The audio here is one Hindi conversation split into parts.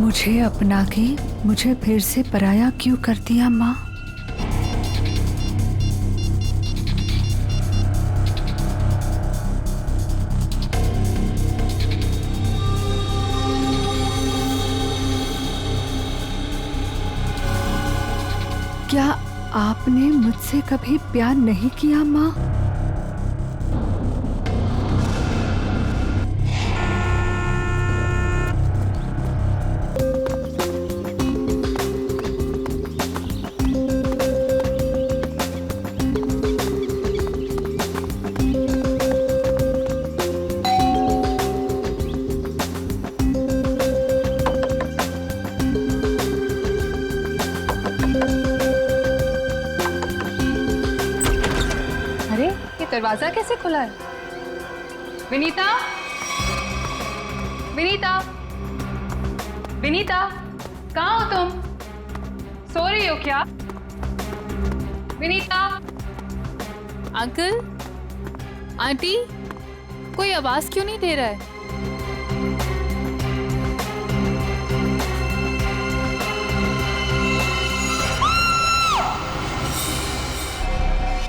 मुझे अपना के मुझे फिर से पराया क्यों कर दिया माँ? क्या आपने मुझसे कभी प्यार नहीं किया माँ? दरवाजा कैसे खुला है? विनीता, विनीता, विनीता, कहाँ हो तुम? सो रही हो क्या? विनीता। अंकल, आंटी, कोई आवाज क्यों नहीं दे रहा है?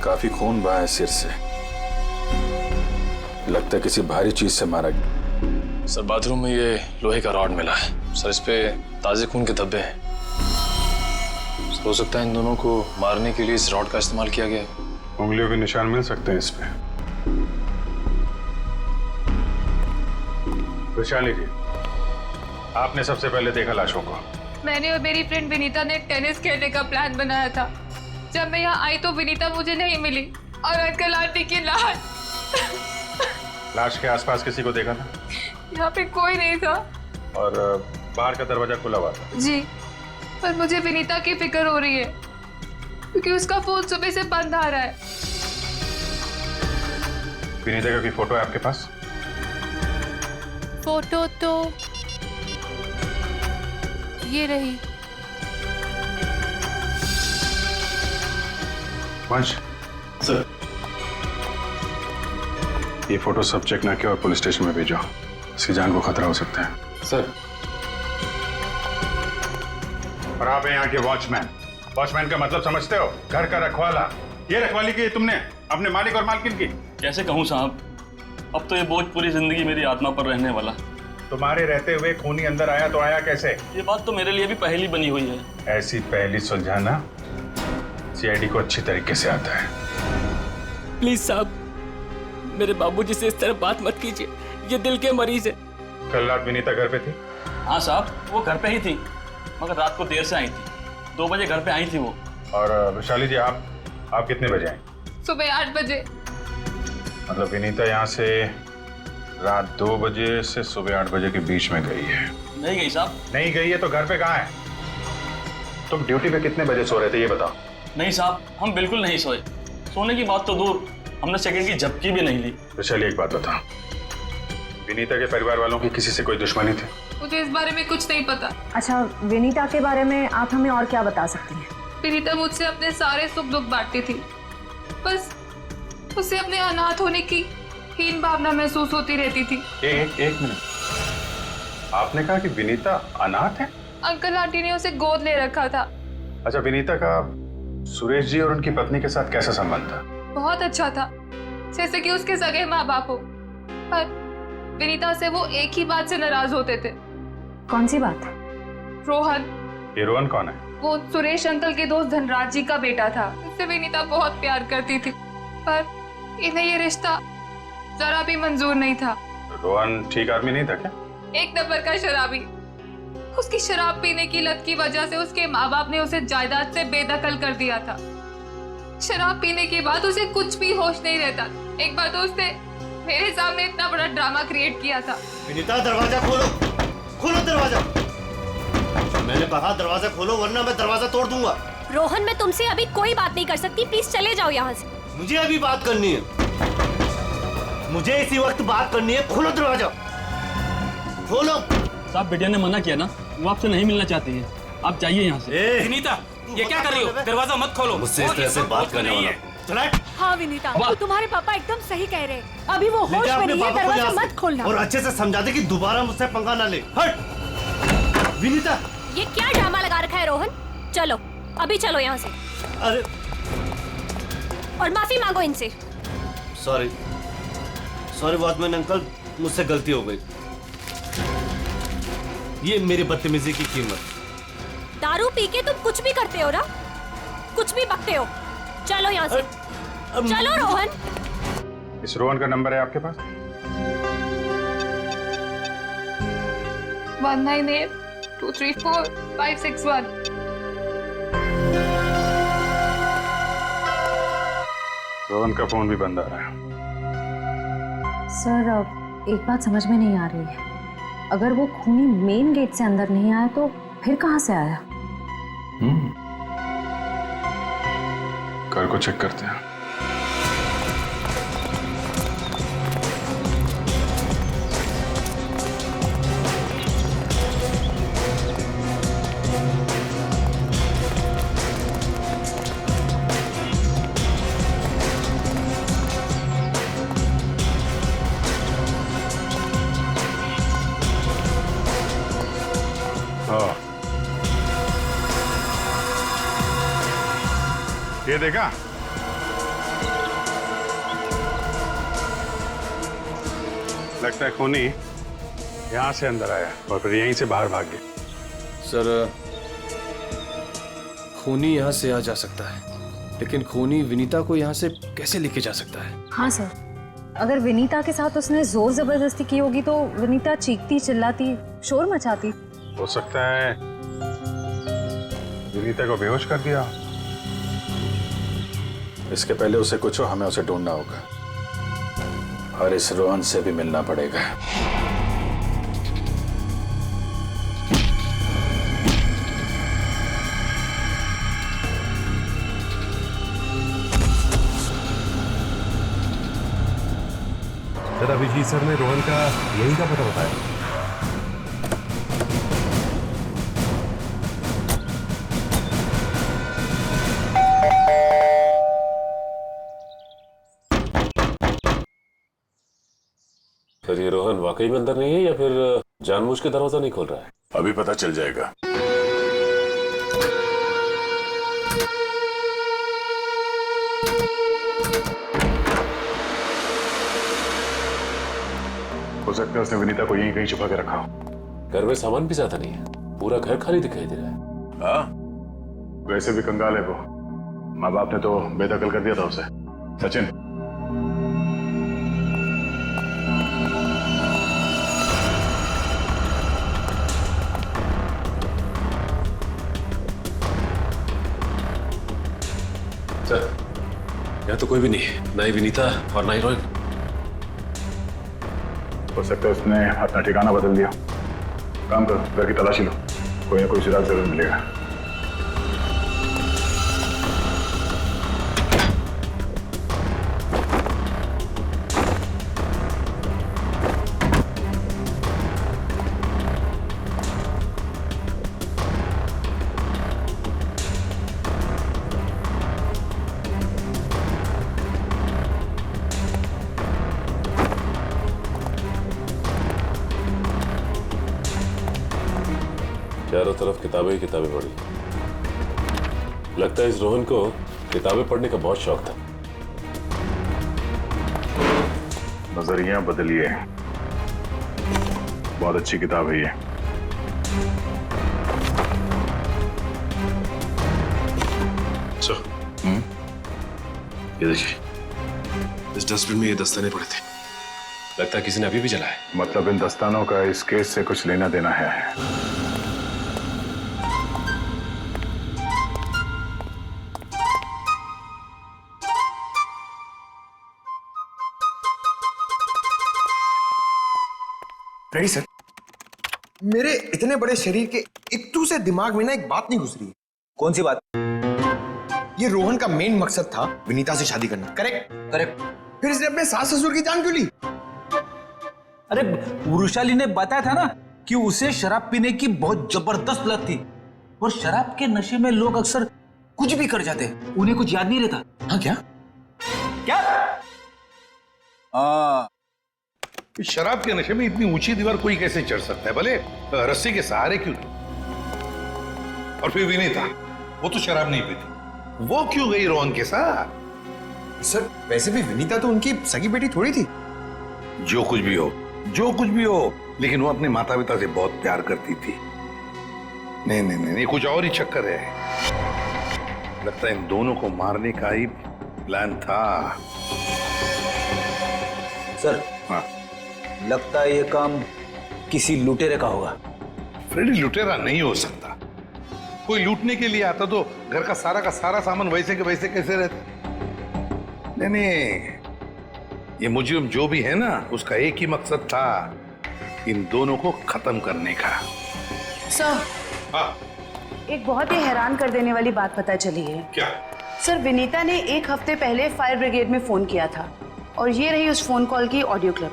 काफी खून बहा है सिर से, लगता है किसी भारी चीज से मारा गया। सर बाथरूम में ये लोहे का रॉड मिला है सर, इस पे ताजे खून के धब्बे हैं सर। हो सकता है इन दोनों को मारने के लिए इस रॉड का इस्तेमाल किया गया है। उंगलियों के निशान मिल सकते हैं इस पे। वैशाली जी, आपने सबसे पहले देखा लाशों को? मैंने और मेरी फ्रेंड विनीता ने टेनिस खेलने का प्लान बनाया था। जब मैं यहाँ आई तो विनीता मुझे नहीं मिली और अंकल आंटी की लाश के आसपास किसी को देखा था? यहाँ पे कोई नहीं था। और बाहर का दरवाजा खुला हुआ था? जी, पर मुझे विनीता की फिक्र हो रही है क्योंकि उसका फोन सुबह से बंद आ रहा है। विनीता की कोई फोटो है आपके पास? फोटो तो ये रही। वंश सर, ये फोटो सब चेक ना किया और पुलिस स्टेशन में भेजो, इसकी जान को खतरा हो सकता है। सर। और आप हैं यहाँ के वॉचमैन। वॉचमैन का मतलब समझते हो? घर का रखवाला। ये रखवाली की तुमने अपने मालिक और मालकिन की? कैसे कहूँ साहब, अब तो ये बोझ पूरी जिंदगी मेरी आत्मा पर रहने वाला। तुम्हारे रहते हुए खूनी अंदर आया तो आया कैसे? ये बात तो मेरे लिए भी पहेली बनी हुई है। ऐसी पहेली सुलझाना सीआईडी को अच्छी तरीके से आता है। प्लीज साहब, मेरे बाबूजी से इस तरह बात मत कीजिए, ये दिल के मरीज है। कल रात विनीता घर पे थी? हाँ साहब, वो घर पे ही थी, मगर रात को देर से आई थी। 2 बजे घर पे आई थी वो। और वैशाली जी, आप कितने बजे आई? सुबह 8 बजे। मतलब विनीता यहाँ से रात 2 बजे से सुबह 8 बजे के बीच में गई है? नहीं गई साहब। नहीं गई है तो घर पे कहाँ है? तुम ड्यूटी पे कितने बजे सो रहे थे ये बताओ? नहीं साहब, हम बिल्कुल नहीं सोए। सोने की बात तो दूर, हमने सेकंड की झपकी भी नहीं ली। वैशाली, एक बात बता, विनीता के परिवार वालों की किसी से कोई दुश्मनी थी? मुझे इस बारे में कुछ नहीं पता। अच्छा, विनीता के बारे में आप हमें और क्या बता सकती हैं? विनीता मुझसे अपने सारे सुख दुख बांटती थी, बस उसे अपने अनाथ होने की हीन भावना महसूस होती रहती थी। एक मिनट, आपने कहा कि विनीता अनाथ है? अंकल आंटी ने उसे गोद ले रखा था। अच्छा, विनीता का सुरेश जी और उनकी पत्नी के साथ कैसा संबंध था? बहुत अच्छा था, जैसे कि उसके सगे माँ बाप हो। पर विनीता से वो एक ही बात से नाराज होते थे। कौन सी बात? रोहन। ये रोहन कौन है? वो सुरेश अंकल के दोस्त धनराज जी का बेटा था। उससे विनीता बहुत प्यार करती थी, पर इन्हें ये रिश्ता जरा भी मंजूर नहीं था। रोहन ठीक आदमी नहीं था क्या? एक नंबर का शराबी। उसकी शराब पीने की लत की वजह से उसके माँ बाप ने उसे जायदाद से बेदखल कर दिया था। शराब पीने के बाद उसे कुछ भी होश नहीं रहता। एक बार तो उसने मेरे सामने इतना बड़ा ड्रामा क्रिएट किया था। विनीता, दरवाजा खोलो, खोलो दरवाजा। मैंने कहा दरवाजा खोलो वरना मैं दरवाजा तोड़ दूंगा। रोहन, मैं तुमसे अभी कोई बात नहीं कर सकती, प्लीज चले जाओ यहाँ से। मुझे अभी बात करनी है, मुझे इसी वक्त बात करनी है। खोलो दरवाजा, खोलो। साहब, बेटिया ने मना किया ना, वो आपसे नहीं मिलना चाहती है, आप जाइए यहाँ से। विनीता, ये क्या कर रही हो? दरवाजा मत खोलो। मुझसे इस तरह से बात करने वाला हाँ विनीता, तो तुम्हारे पापा एकदम सही कह रहे हैं। अभी वो होश में नहीं है, दरवाजा मत खोलना। और अच्छे से समझा दे कि दोबारा मुझसे पंगा ना ले। हट, विनीता। ये क्या ड्रामा लगा रखा है रोहन? चलो अभी चलो यहाँ से अरे और माफी मांगो इनसे। सॉरी सॉरी वॉचमैन अंकल, मुझसे गलती हो गई। ये मेरी बदतमीजी की कीमत। दारू पी के तुम कुछ भी करते हो ना, कुछ भी बकते हो। चलो यहाँ से चलो रोहन। इस रोहन का नंबर है आपके पास? 198234 रोहन का फोन भी बंद आ रहा है। सर अब एक बात समझ में नहीं आ रही है, अगर वो खूनी मेन गेट से अंदर नहीं आया तो फिर कहाँ से आया? घर को चेक करते हैं। हाँ, ये देखा? लगता है खूनी यहाँ से अंदर आया और फिर यहीं से बाहर भाग गया। सर, खूनी यहाँ से आ जा सकता है, लेकिन खूनी विनीता को यहाँ से कैसे लेके जा सकता है? हाँ सर, अगर विनीता के साथ उसने जोर जबरदस्ती की होगी तो विनीता चीखती चिल्लाती शोर मचाती। हो सकता है विनीता को बेहोश कर दिया। इसके पहले उसे कुछ हो, हमें उसे ढूंढना होगा और इस रोहन से भी मिलना पड़ेगा। सर अभिजीत सर ने रोहन का यही का पता बताया। सर ये रोहन वाकई में अंदर नहीं है या फिर जानबूझ के दरवाजा नहीं खोल रहा है? अभी पता चल जाएगा। हो सकता है उसने विनीता को यहीं कहीं छुपा के रखा हो। घर में सामान भी ज्यादा नहीं है, पूरा घर खाली दिखाई दे रहा है। हाँ, वैसे भी कंगाल है वो। माँ बाप ने तो बेदखल कर दिया था उसे। सचिन, सर यहाँ तो कोई भी नहीं है, ना ही विनीता और ना ही रोहन। हो सकता है उसने अपना ठिकाना बदल दिया। काम करो, घर की तलाशी लो, कोई ना कोई सुराग जरूर मिलेगा। चारों तरफ किताबें ही किताबें पढ़ी। लगता है इस रोहन को किताबें पढ़ने का बहुत शौक था। नजरिया बदलिए, बहुत अच्छी किताब है ये। अच्छा, ये देखिए, इस डस्टबिन में ये दस्ताने पड़े थे। लगता है किसी ने अभी भी जलाया। मतलब इन दस्तानों का इस केस से कुछ लेना देना है। Ready sir. मेरे इतने बड़े शरीर के इत्तू से दिमाग में ना एक बात नहीं घुस रही है। कौन सी बात? ये रोहन का मेन मकसद था विनीता से शादी करना, करेक्ट? करेक्ट। फिर इसने अपने सास ससुर की जान क्यों ली? अरे वृषाली ने बताया था ना कि उसे शराब पीने की बहुत जबरदस्त लत थी, और शराब के नशे में लोग अक्सर कुछ भी कर जाते हैं, उन्हें कुछ याद नहीं रहता। हाँ क्या? क्या? शराब के नशे में इतनी ऊंची दीवार कोई कैसे चढ़ सकता है, भले रस्सी के सहारे क्यों? और फिर विनीता, वो तो शराब नहीं पीती, वो क्यों गई रोहन के साथ? सर वैसे भी विनीता तो उनकी सगी बेटी थोड़ी थी। जो कुछ भी हो, लेकिन वो अपने माता पिता से बहुत प्यार करती थी। नहीं नहीं नहीं, कुछ और ही चक्कर है। लगता है इन दोनों को मारने का ही प्लान था। सर, हाँ, लगता है ये काम किसी लुटेरे का होगा। फ्रेडी लुटेरा नहीं हो सकता। कोई लूटने के लिए आता तो घर का सारा सामान वैसे के वैसे कैसे रहता? नहीं, ये मुजरिम जो भी है ना, उसका एक ही मकसद था, इन दोनों को खत्म करने का। सर, हाँ, एक बहुत ही हैरान कर देने वाली बात पता चली है। क्या? सर, विनीता ने 1 हफ्ते पहले फायर ब्रिगेड में फोन किया था और ये रही उस फोन कॉल की audio clip.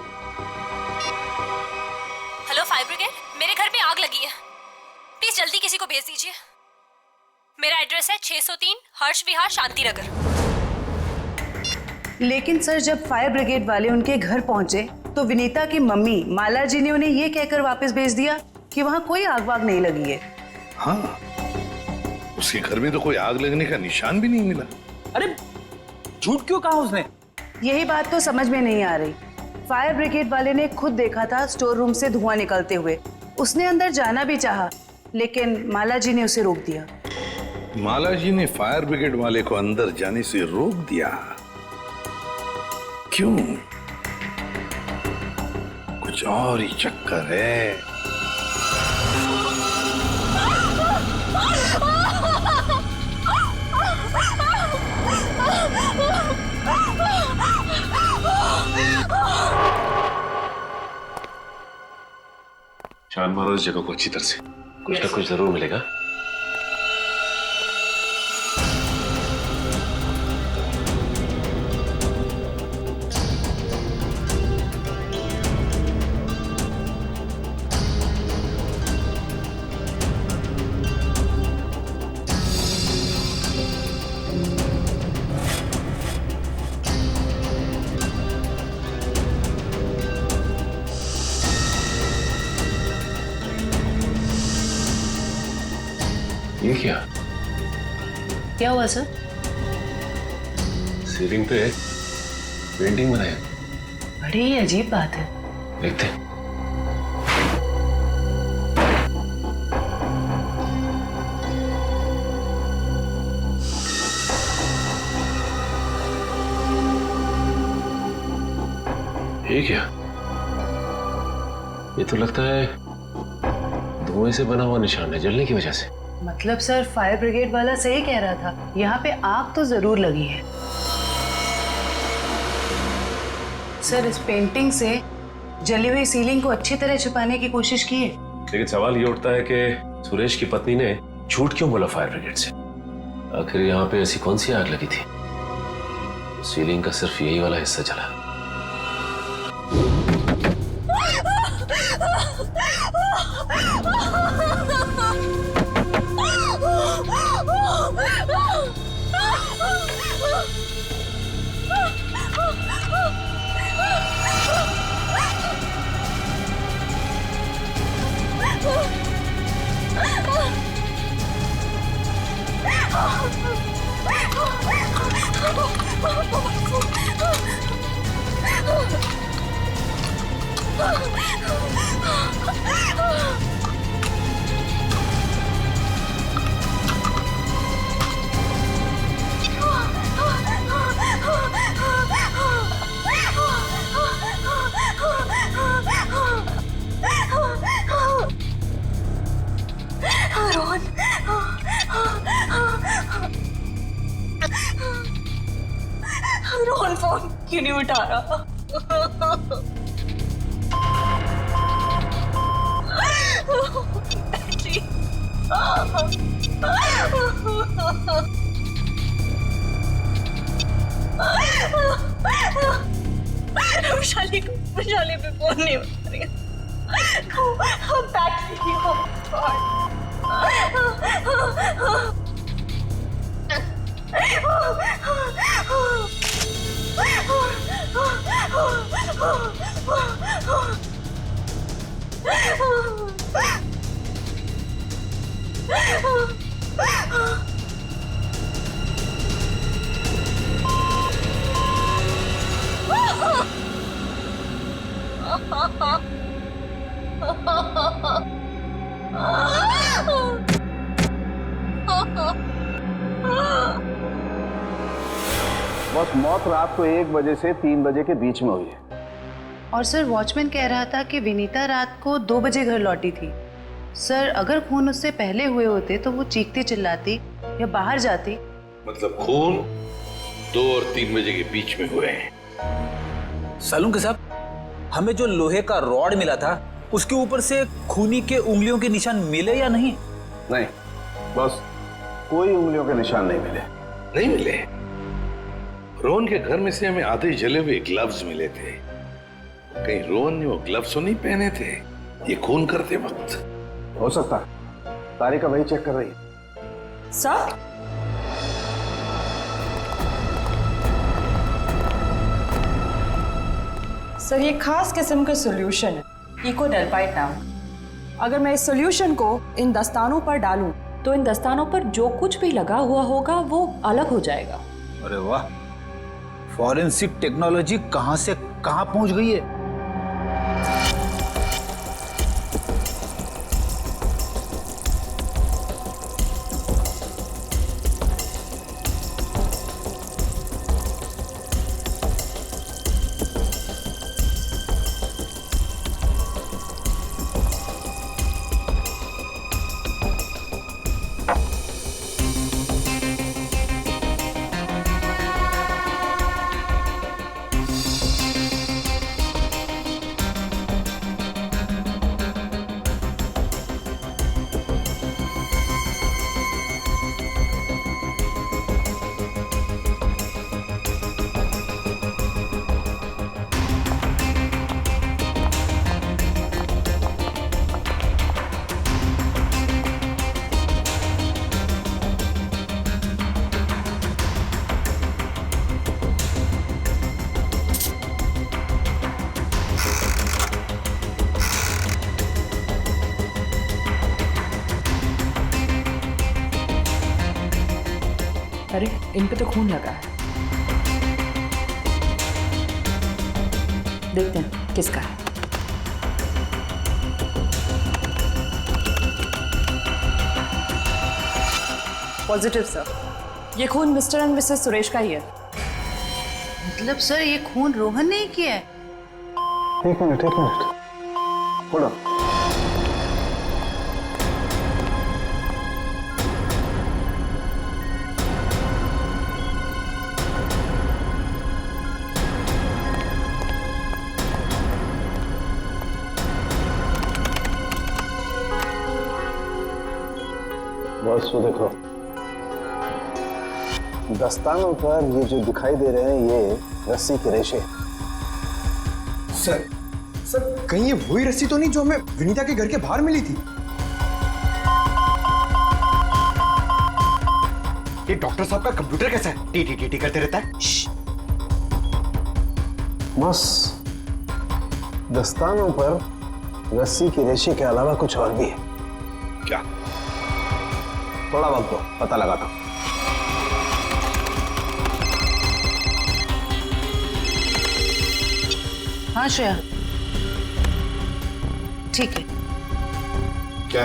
Hello fire brigade, मेरे घर में आग लगी है, प्लीज जल्दी किसी को भेज दीजिए। मेरा एड्रेस है 603 हर्ष विहार शांति नगर। लेकिन सर, जब फायर ब्रिगेड वाले उनके घर पहुंचे तो विनीता की मम्मी माला जी ने उन्हें ये कहकर वापस भेज दिया कि वहां कोई आग वाग नहीं लगी है। हाँ, उसके घर में तो कोई आग लगने का निशान भी नहीं मिला। अरे झूठ क्यों कहा उसने? यही बात तो समझ में नहीं आ रही। फायर ब्रिगेड वाले ने खुद देखा था स्टोर रूम से धुआं निकलते हुए। उसने अंदर जाना भी चाहा, लेकिन माला जी ने उसे रोक दिया। माला जी ने फायर ब्रिगेड वाले को अंदर जाने से रोक दिया? क्यों? कुछ और ही चक्कर है। छान मारो इस जगह को अच्छी तरह से, कुछ ना कुछ जरूर मिलेगा। ये क्या हुआ सर? सीलिंग पे पेंटिंग बनाया। बड़ी ही अजीब बात है। देखते हैं। ये क्या? ये तो लगता है धुएं से बना हुआ निशान है, जलने की वजह से। मतलब सर, फायर ब्रिगेड वाला सही कह रहा था, यहाँ पे आग तो जरूर लगी है। सर, इस पेंटिंग से जली हुई सीलिंग को अच्छी तरह छुपाने की कोशिश की है। लेकिन सवाल ये उठता है कि सुरेश की पत्नी ने झूठ क्यों बोला फायर ब्रिगेड से? आखिर यहाँ पे ऐसी कौन सी आग लगी थी? सीलिंग का सिर्फ यही वाला हिस्सा जला। रोहन फोन क्यों नहीं उठा रहा? वैशाली पे फोन नहीं उठा रही। बस मौत रात को 1 बजे से 3 बजे के बीच में हुई है। और सर वॉचमैन कह रहा था कि विनीता रात को 2 बजे घर लौटी थी। सर अगर खून उससे पहले हुए होते तो वो चीखती चिल्लाती या बाहर जाती। मतलब खून 2 और 3 बजे के बीच में हुए हैं। सालुंके साहब, हमें जो लोहे का रॉड मिला था उसके ऊपर से खूनी के उंगलियों के निशान मिले या नहीं? नहीं बस, कोई उंगलियों के निशान नहीं मिले। नहीं मिले? रोहन के घर में से हमें आधे जले हुए ग्लव्स मिले थे। कहीं रोहन ने वो ग्लव्स तो नहीं पहने थे ये खून करते वक्त? हो सकता है, तारिका वही चेक कर रही है। सर सर ये खास किस्म का सॉल्यूशन है, इको डेल्पाइट नाम। अगर मैं इस सॉल्यूशन को इन दस्तानों पर डालूं तो इन दस्तानों पर जो कुछ भी लगा हुआ होगा वो अलग हो जाएगा। अरे वाह, फॉरेंसिक टेक्नोलॉजी कहां से कहां पहुंच गई है। अरे इन पे तो खून लगा है, देखते हैं किसका है। पॉजिटिव सर, ये खून मिस्टर एंड मिसेस सुरेश का ही है। मतलब सर ये खून रोहन ने ही किया है? एक मिनट होल्ड ऑन। बस वो देखो, दस्तानों पर ये जो दिखाई दे रहे हैं ये रस्सी के रेशे। सर कहीं ये वही रस्सी तो नहीं जो हमें विनीता के घर के बाहर मिली थी? ये डॉक्टर साहब का कंप्यूटर कैसा है? टी करते रहता है। बस दस्तानों पर रस्सी की रेशे के अलावा कुछ और भी है। क्या? थोड़ा वक्त दो, पता लगाता हूं। हाँ श्रेया, ठीक है। क्या?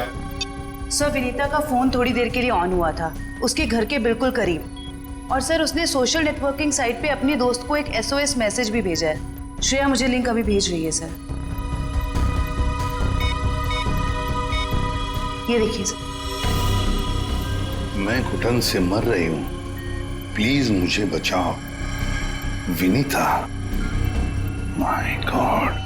सर विनीता का फोन थोड़ी देर के लिए ऑन हुआ था, उसके घर के बिल्कुल करीब। और सर उसने सोशल नेटवर्किंग साइट पे अपने दोस्त को एक SOS मैसेज भी भेजा है। श्रेया मुझे लिंक अभी भेज रही है सर, ये देखिए सर। मैं घुटन से मर रही हूं, प्लीज मुझे बचाओ। Vinita, my God.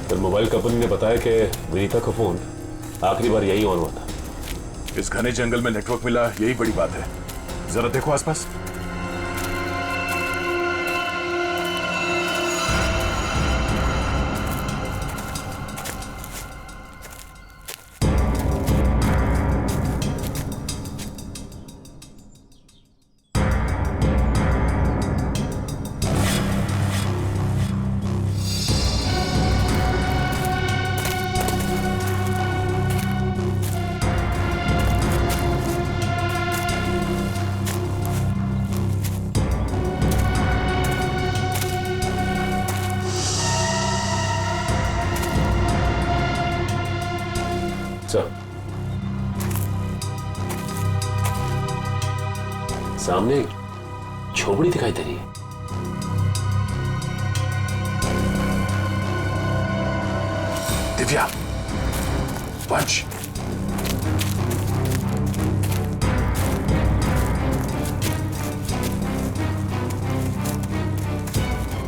फिर मोबाइल कंपनी ने बताया कि विनीता का फोन आखिरी बार यही ऑन हुआ था। इस घने जंगल में नेटवर्क मिला, यही बड़ी बात है। जरा देखो आसपास। सामने एक झोपड़ी दिखाई दे रही है। दिव्या, वंश,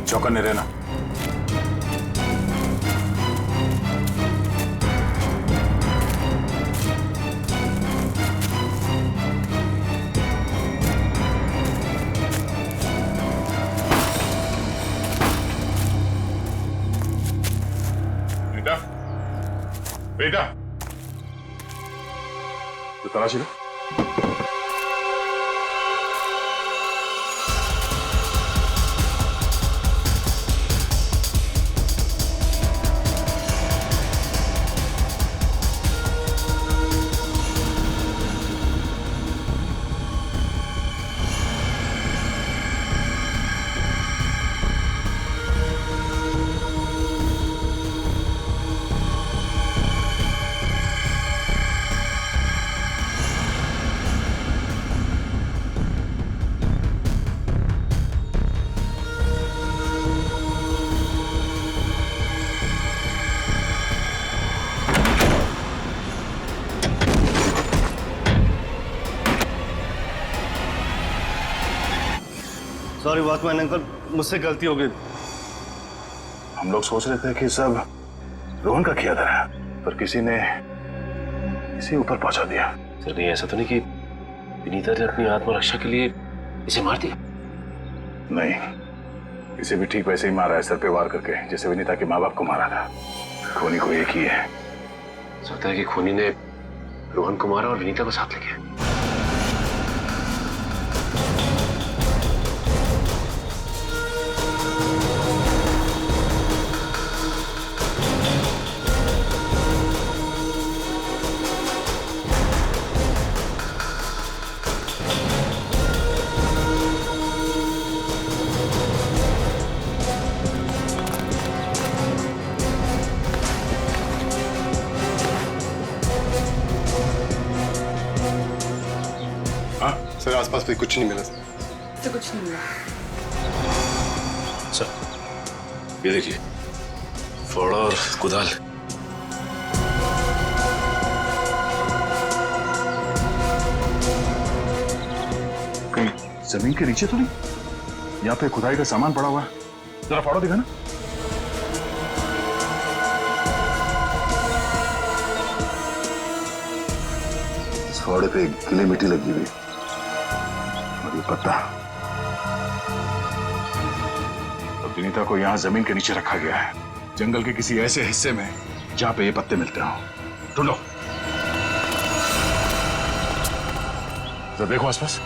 चौकन्ने रहना। बेटा, बेटा, तो तलाशी लो। सॉरी वॉचमैन अंकल, मुझसे गलती हो गई। हम लोग सोच रहे थे कि सब रोहन का किया था, पर किसी ने इसे ऊपर पहुंचा दिया। सर नहीं, ऐसा तो नहीं कि विनीता ने अपनी आत्मरक्षा के लिए इसे मार दिया? नहीं, इसे भी ठीक वैसे ही मारा है, सर पे वार करके, जैसे विनीता के माँ बाप को मारा था। खूनी को एक ही है। सोचता है कि खूनी ने रोहन को मारा और विनीता को साथ ले गया। सर आसपास पे कुछ नहीं मिला सर। तो कुछ नहीं मिला। सर ये देखिए, फावड़ा और कुदाल। कहीं जमीन के नीचे तो नहीं? यहाँ पे खुदाई का सामान पड़ा हुआ है, जरा फाड़ो दिखा ना। इस फावड़े पे गीली मिट्टी लगी हुई और ये पत्ता। और विनीता को यहाँ जमीन के नीचे रखा गया है, जंगल के किसी ऐसे हिस्से में जहाँ पे ये पत्ते मिलते हो। ढूंढो, जरा देखो आसपास।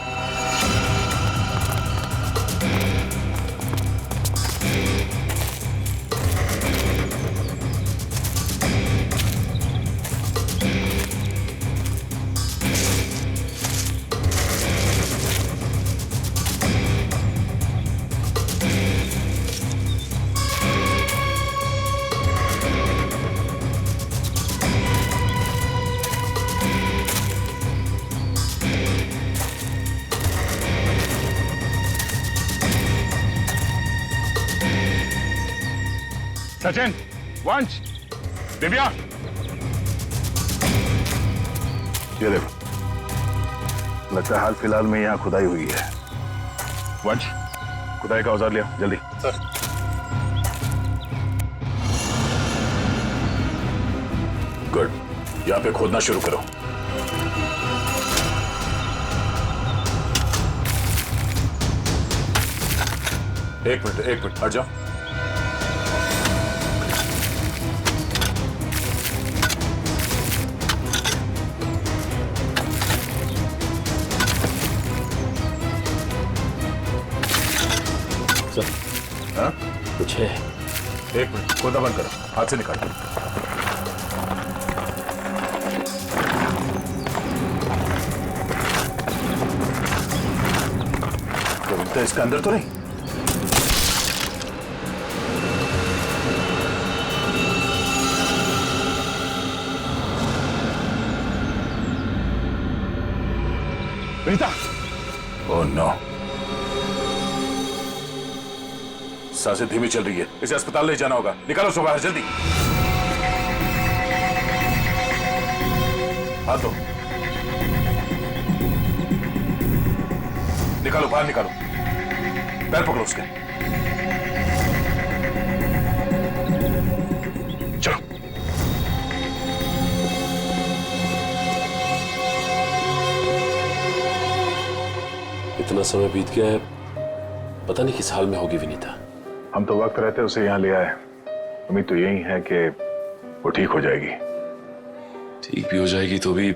सचिन, वंश, दिव्या, ये देखो, लगता है हाल फिलहाल में यहाँ खुदाई हुई है। वंश, खुदाई का औजार लिया जल्दी। सर। गुड, यहाँ पे खोदना शुरू करो। एक मिनट, हट जाओ। हाँ? कुछ है। एक मिनट, खोदा बंद करो, हाथ से निकालो। तो इसके अंदर तो नहीं? विनीता, ओह नो, सांसें धीमी चल रही है, इसे अस्पताल ले जाना होगा। निकालो उसको बाहर जल्दी। हाथ दो, निकालो बाहर, निकालो, पैर पकड़ो उसके। चलो। इतना समय बीत गया है, पता नहीं किस हाल में होगी विनीता। हम तो वक्त रहते उसे यहाँ ले आए, उम्मीद तो यही है कि वो ठीक हो जाएगी। ठीक भी हो जाएगी तो भी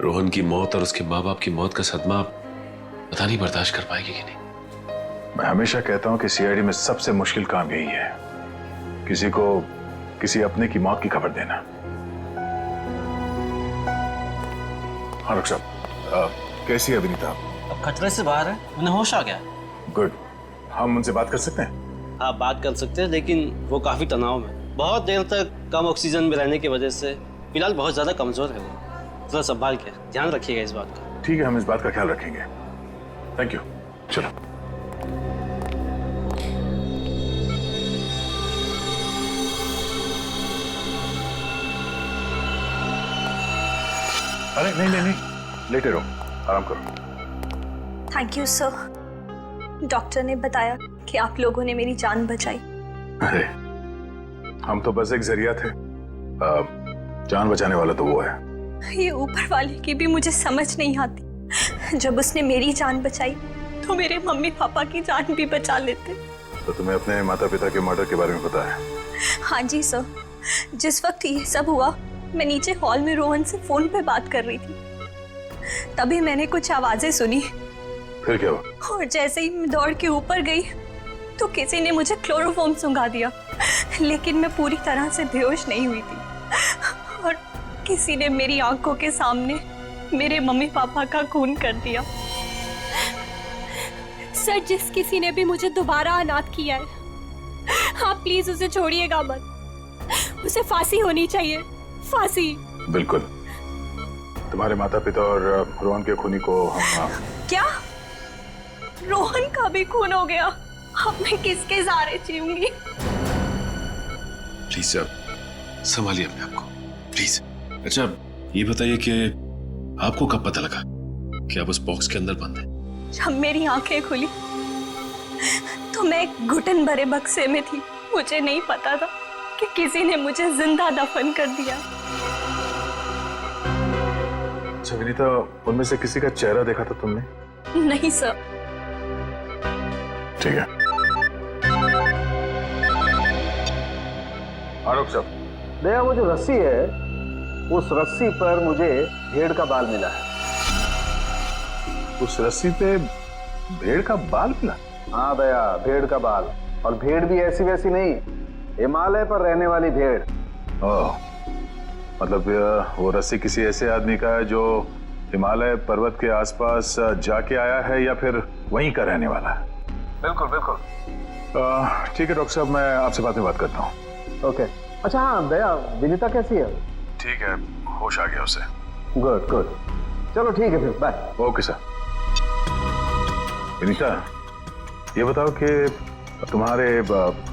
रोहन की मौत और उसके माँ बाप की मौत का सदमा पता नहीं बर्दाश्त कर पाएगी कि नहीं। मैं हमेशा कहता हूँ कि सीआईडी में सबसे मुश्किल काम यही है, किसी को किसी अपने की मौत की खबर देना। हाँ डॉक्टर साहब, कैसी है विनीता? अब खतरे से बाहर है, उन्हें होश आ गया। गुड, हम उनसे बात कर सकते हैं? हाँ बात कर सकते हैं, लेकिन वो काफी तनाव में, बहुत देर तक कम ऑक्सीजन में रहने की वजह से फिलहाल बहुत ज्यादा कमजोर है वो। थोड़ा संभाल के ध्यान रखिएगा इस बात का। ठीक है, हम इस बात का ख्याल रखेंगे। Thank you. चलो। अरे नहीं नहीं नहीं, लेटे रहो, आराम करो। थैंक यू सर, डॉक्टर ने बताया कि आप लोगों ने मेरी जान बचाई। अरे हम तो बस एक जरिया थे, जान बचाने वाला तो वो है। ये ऊपर वाले की भी मुझे समझ नहीं आती। जब उसने मेरी जान बचाई तो मेरे मम्मी पापा की जान भी बचा लेते। तो तुम्हें अपने माता पिता के मर्डर के बारे में पता है? हाँ जी सर, जिस वक्त ये सब हुआ मैं नीचे हॉल में रोहन से फोन पे बात कर रही थी, तभी मैंने कुछ आवाजें सुनी। फिर क्या हुआ? और जैसे ही मैं दौड़ के ऊपर गई तो किसी ने मुझे क्लोरोफॉर्म सुंघा दिया, लेकिन मैं पूरी तरह से बेहोश नहीं हुई थी। और किसी ने मेरी आंखों के सामने मेरे मम्मी पापा का खून कर दिया। सर, जिस किसी ने भी मुझे दोबारा अनाथ किया है, आप प्लीज उसे छोड़िएगा मत। उसे फांसी होनी चाहिए, फांसी। बिल्कुल, तुम्हारे माता पिता और रोहन के खूनी को हम। क्या रोहन का भी खून हो गया? अब मैं किसके सहारे जीऊंगी? प्लीज सर, संभालिए अपने आप को, प्लीज। अच्छा ये बताइए कि आपको कब पता लगा कि आप उस बॉक्स के अंदर बंद हैं? जब मेरी आंखें खुली तो मैं एक घुटन भरे बक्से में थी। मुझे नहीं पता था कि किसी ने मुझे जिंदा दफन कर दिया। अच्छा विनीता, उनमें से किसी का चेहरा देखा था तुमने? नहीं सर। ठीक है। आरोप साहब, दया, वो जो रस्सी है, उस रस्सी पर मुझे भेड़ का बाल मिला है। उस रस्सी पे भेड़ का बाल मिला? हाँ दया, भेड़ का बाल। और भेड़ भी ऐसी वैसी नहीं, हिमालय पर रहने वाली भेड़। ओह, मतलब वो रस्सी किसी ऐसे आदमी का है जो हिमालय पर्वत के आसपास जाके आया है या फिर वहीं का रहने वाला है? बिल्कुल बिल्कुल। ठीक है डॉक्टर साहब, मैं आपसे बाद में बात करता हूँ। ओके। अच्छा हाँ दया, विनीता कैसी है? ठीक है, होश आ गया उसे। गुड गुड, चलो ठीक है फिर, बाय। Okay sir. विनीता, ये बताओ कि तुम्हारे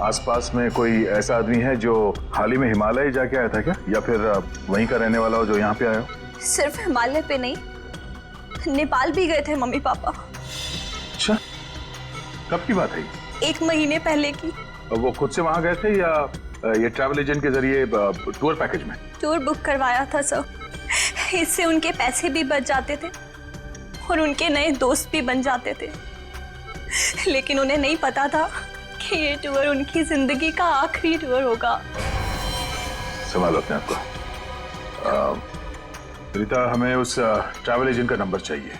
आसपास में कोई ऐसा आदमी है जो हाल ही में हिमालय जाके आया था क्या, या फिर वहीं का रहने वाला हो जो यहाँ पे आया हो? सिर्फ हिमालय पे नहीं, नेपाल भी गए थे मम्मी पापा। अच्छा, कब की बात है? 1 महीने पहले की। वो खुद से वहां गए थे या ये ट्रैवल एजेंट के जरिए टूर पैकेज में? टूर बुक करवाया था सर, इससे उनके पैसे भी बच जाते थे और उनके नए दोस्त भी बन जाते थे। लेकिन उन्हें नहीं पता था कि ये टूर उनकी जिंदगी का आखिरी टूर होगा। संभालो अपने आप को। विनीता, हमें उस ट्रैवल एजेंट का नंबर चाहिए।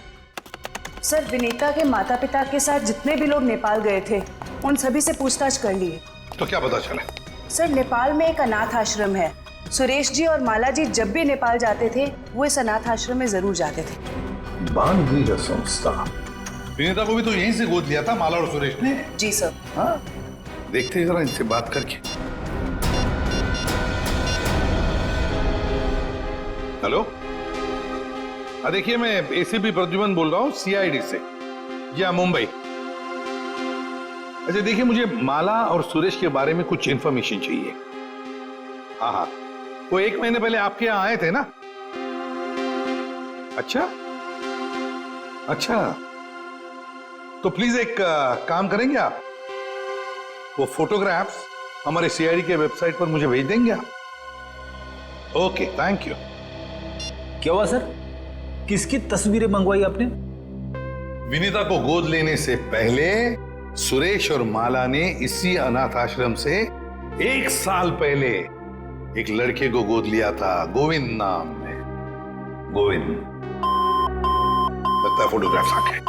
सर, विनीता के माता पिता के साथ जितने भी लोग नेपाल गए थे उन सभी से पूछताछ कर लिए। तो क्या पता चला? सर, नेपाल में एक अनाथ आश्रम है। सुरेश जी और माला जी जब भी नेपाल जाते थे वो इस अनाथ आश्रम में जरूर जाते थे। बानवीर संस्था। विनीता को भी तो यहीं से गोद लिया था माला और सुरेश ने। जी सर। हाँ, देखते हैं जरा इनसे बात करके। हेलो देखिए, मैं एसीपी प्रद्युमन बोल रहा हूँ, सीआईडी से। जी हाँ, मुंबई। अच्छा देखिए, मुझे माला और सुरेश के बारे में कुछ इंफॉर्मेशन चाहिए। हाँ, वो 1 महीने पहले आपके यहाँ आए थे ना? अच्छा, तो प्लीज एक काम करेंगे आप, वो फोटोग्राफ्स हमारे सीआईडी के वेबसाइट पर मुझे भेज देंगे आप? Okay, thank you. क्या हुआ सर? किसकी तस्वीरें मंगवाई आपने? विनीता को गोद लेने से पहले सुरेश और माला ने इसी अनाथ आश्रम से 1 साल पहले एक लड़के को गोद लिया था, गोविंद नाम में। गोविंद, लगता है फोटोग्राफ्स आ गए।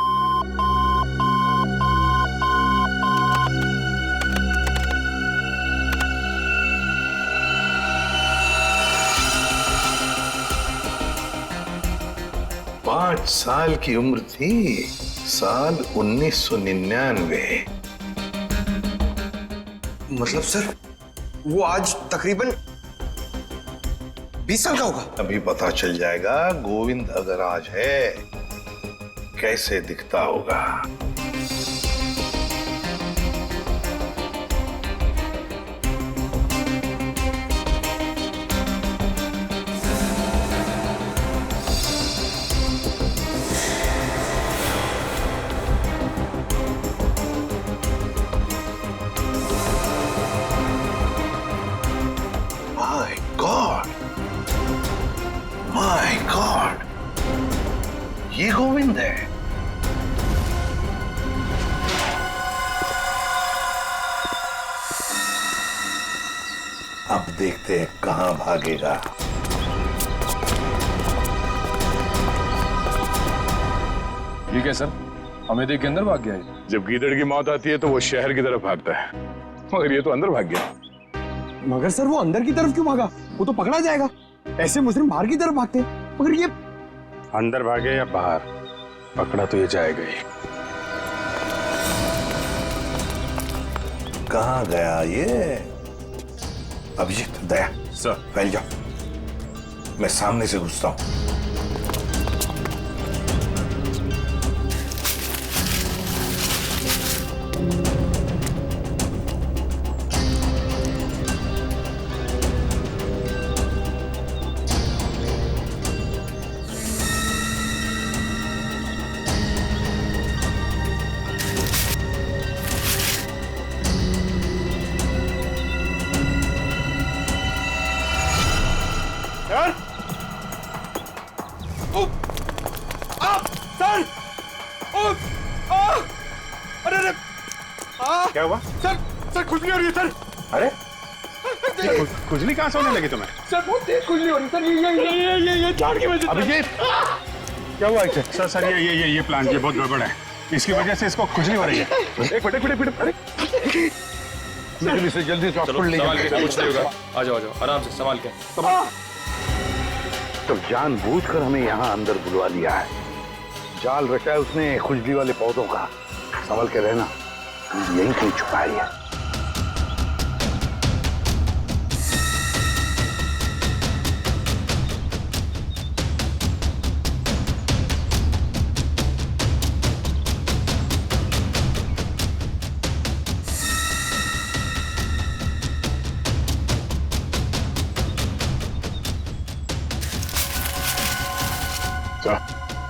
पांच साल की उम्र थी, साल 1999। मतलब सर, वो आज तकरीबन 20 साल का होगा। अभी पता चल जाएगा गोविंद अगर आज है कैसे दिखता होगा। माय गॉड, ये गोविंद है। अब देखते हैं कहां भागेगा। ठीक है सर, हमें देख के अंदर भाग गया है। जब गीदड़ की मौत आती है तो वो शहर की तरफ भागता है, मगर ये तो अंदर भाग गया। मगर सर, वो अंदर की तरफ क्यों भागा? वो तो पकड़ा जाएगा। ऐसे मुजरिम बाहर की तरफ भागते हैं, मगर ये अंदर भागे या बाहर, पकड़ा तो ये जाएगा ही। कहां गया ये? अभिजीत, दया सर, फैल जाओ, मैं सामने से घुसता हूं। क्या हुआ? सर खुजली हो रही है सर। अरे खुजली कहां से होने लगी तुम्हें? सर बहुत तेज खुजली हो रही है सर। ये झाड़ की वजह से। अभिजीत, क्या हुआ? सर ये प्लांट ये बहुत गड़बड़ है, इसकी वजह से इसको खुजली हो रही है। एक मिनट, अरे जल्दी से हॉस्पिटल ले जाओ। कुछ नहीं होगा, आ जाओ आराम से संभाल के। तो जानबूझकर हमें यहाँ अंदर बुलवा लिया है, जाल रचा है उसने खुजली वाले पौधों का। संभल के रहना, यही कहीं छुपाई है।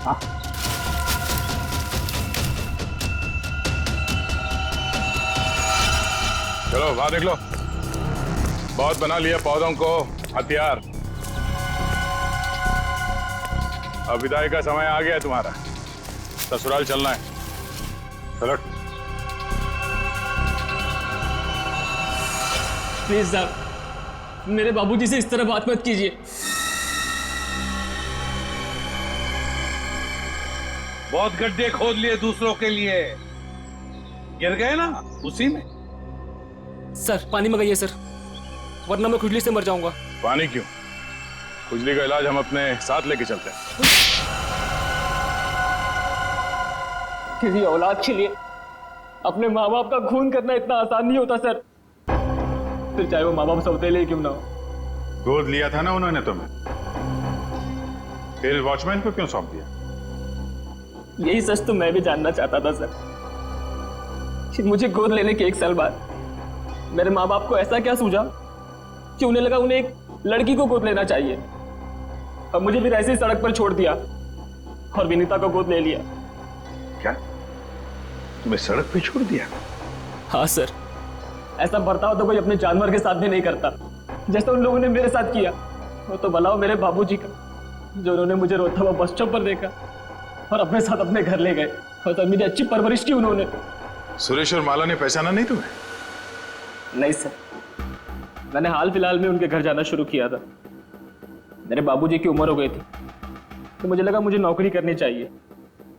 हाँ? चलो बाहर निकलो, बहुत बना लिया पौधों को हथियार। अब विदाई का समय आ गया है तुम्हारा, ससुराल चलना है। चलो। प्लीज साहब, मेरे बाबूजी से इस तरह बात मत कीजिए। बहुत गड्ढे खोद लिए दूसरों के लिए, गिर गए ना उसी में। सर पानी मंगाइए सर, वरना मैं खुजली से मर जाऊंगा। पानी क्यों? खुजली का इलाज हम अपने साथ लेके चलते हैं। किसी औलाद के लिए अपने माँ बाप का खून करना इतना आसान नहीं होता सर, फिर चाहे वो माँ बाप सौतेले क्यों ना हो। गोद लिया था ना उन्होंने तुम्हें, फिर वॉचमैन को क्यों सौंप दिया? यही सच तो मैं भी जानना चाहता था सर कि मुझे गोद लेने के 1 साल बाद मेरे माँ बाप को ऐसा क्या सूझा कि उन्हें लगा उन्हें एक लड़की को गोद लेना चाहिए, और मुझे फिर ऐसे ही सड़क पर छोड़ दिया और विनीता को गोद ले लिया। क्या तुम्हें सड़क पे छोड़ दिया? हाँ सर, ऐसा बर्ताव तो कोई अपने जानवर के साथ भी नहीं करता जैसा उन लोगों ने मेरे साथ किया। वो तो भला हो मेरे बाबूजी का, जो उन्होंने मुझे रोता हुआ बस स्टॉप पर देखा और अपने साथ अपने घर ले गए, और तब मेरी अच्छी परवरिश की उन्होंने। सुरेश और माला ने पहचाना नहीं तुम्हें? नहीं सर, मैंने हाल फिलहाल में उनके घर जाना शुरू किया था। मेरे बाबूजी की उम्र हो गई थी तो मुझे लगा मुझे नौकरी करनी चाहिए।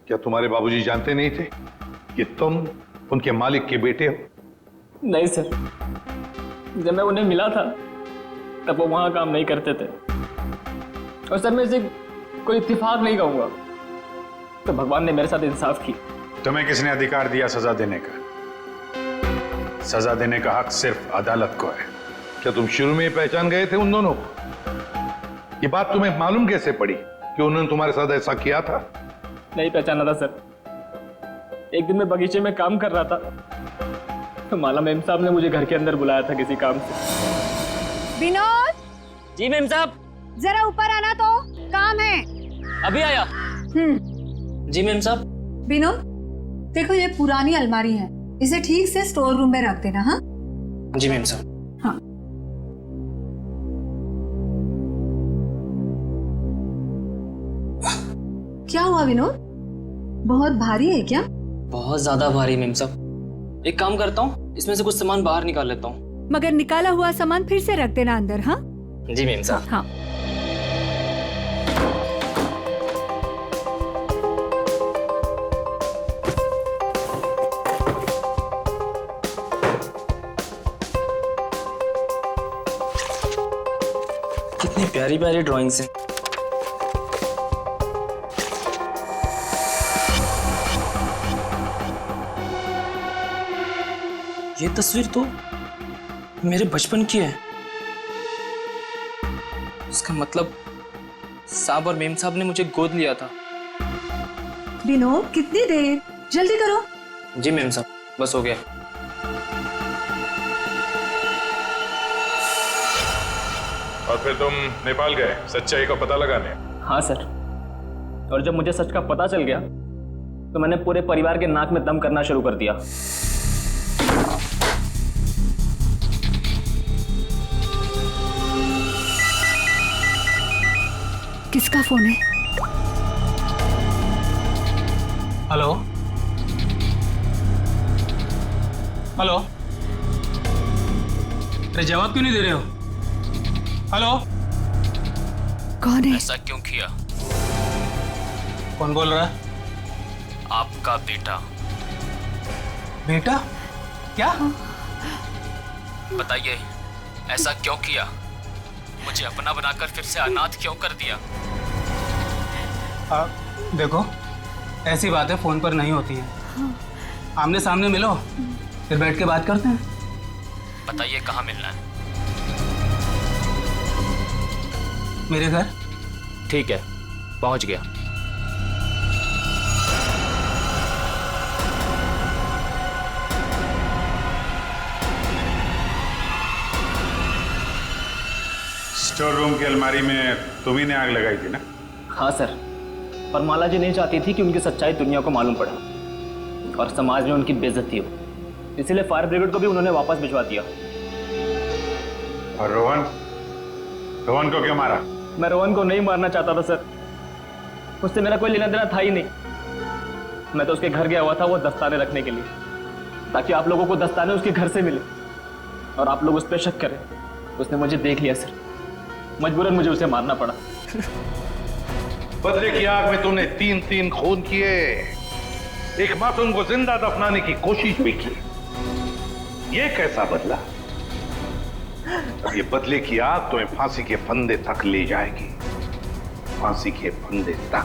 क्या तुम्हारे बाबूजी जानते नहीं थे कि तुम उनके मालिक के बेटे हो? नहीं सर, जब मैं उन्हें मिला था तब वो वहां काम नहीं करते थे। और सर मैं इसे कोई इत्तेफाक नहीं कहूंगा, तो भगवान ने मेरे साथ इंसाफ की। तुम्हें किसने अधिकार दिया सजा देने का? सजा देने का हक सिर्फ अदालत को है। क्या तुम शुरू में ही पहचान गए थे उन दोनों को? ये बात तुम्हें मालूम कैसे पड़ी कि उन्होंने तुम्हारे साथ ऐसा किया था? नहीं पहचाना था सर। एक दिन मैं बगीचे में काम कर रहा था तो माला मेम साहब ने मुझे घर के अंदर बुलाया था किसी काम से। विनोद! जी मेम साहब। जरा ऊपर आना, तो काम है। अभी आया। जी मेम साहब। विनोद, देखो ये पुरानी अलमारी है, इसे ठीक से स्टोर रूम में रख देना। हाँ जी मेम साहब। हाँ। क्या हुआ विनोद, बहुत भारी है क्या? बहुत ज्यादा भारी मेम साहब। एक काम करता हूँ, इसमें से कुछ सामान बाहर निकाल लेता हूँ। मगर निकाला हुआ सामान फिर से रख देना अंदर। हाँ जी मेम साहब। हाँ। कितनी प्यारी प्यारी ड्राइंग्स हैं। ये तस्वीर तो मेरे बचपन की है। इसका मतलब साहब और मेम साहब ने मुझे गोद लिया था। विनोद, कितनी देर, जल्दी करो। जी मेम साहब, बस हो गया। और फिर तुम नेपाल गए सच्चाई का पता लगाने? हाँ सर, और जब मुझे सच का पता चल गया तो मैंने पूरे परिवार के नाक में दम करना शुरू कर दिया। किसका फोन है? हेलो हेलो, अरे जवाब क्यों नहीं दे रहे हो? हेलो, कौन है? ऐसा क्यों किया? कौन बोल रहा है? आपका बेटा। बेटा? क्या? बताइए, ऐसा क्यों किया? मुझे अपना बनाकर फिर से अनाथ क्यों कर दिया? देखो, ऐसी बातें फोन पर नहीं होती हैं। आमने सामने मिलो, फिर बैठ के बात करते हैं। बताइए कहाँ मिलना है? मेरे घर। ठीक है, पहुंच गया। स्टोर रूम की अलमारी में तुम्ही ने आग लगाई थी ना? हाँ सर, पर माला जी नहीं चाहती थी कि उनकी सच्चाई दुनिया को मालूम पड़े और समाज में उनकी बेइज्जती हो, इसलिए फायर ब्रिगेड को भी उन्होंने वापस भिजवा दिया। और रोहन? रोहन को क्यों मारा? मैं रोहन को नहीं मारना चाहता था सर, उससे मेरा कोई लेना देना था ही नहीं। मैं तो उसके घर गया हुआ था वो दस्ताने रखने के लिए, ताकि आप लोगों को दस्ताने उसके घर से मिले और आप लोग उस पर शक करें। उसने मुझे देख लिया सर, मजबूरन मुझे उसे मारना पड़ा। बदले की आग में तूने 3 खून किए, एक मासूम को जिंदा दफनाने की कोशिश भी की। ये कैसा बदला? ये बदले की आग तुम्हें फांसी के फंदे तक ले जाएगी, फांसी के फंदे तक।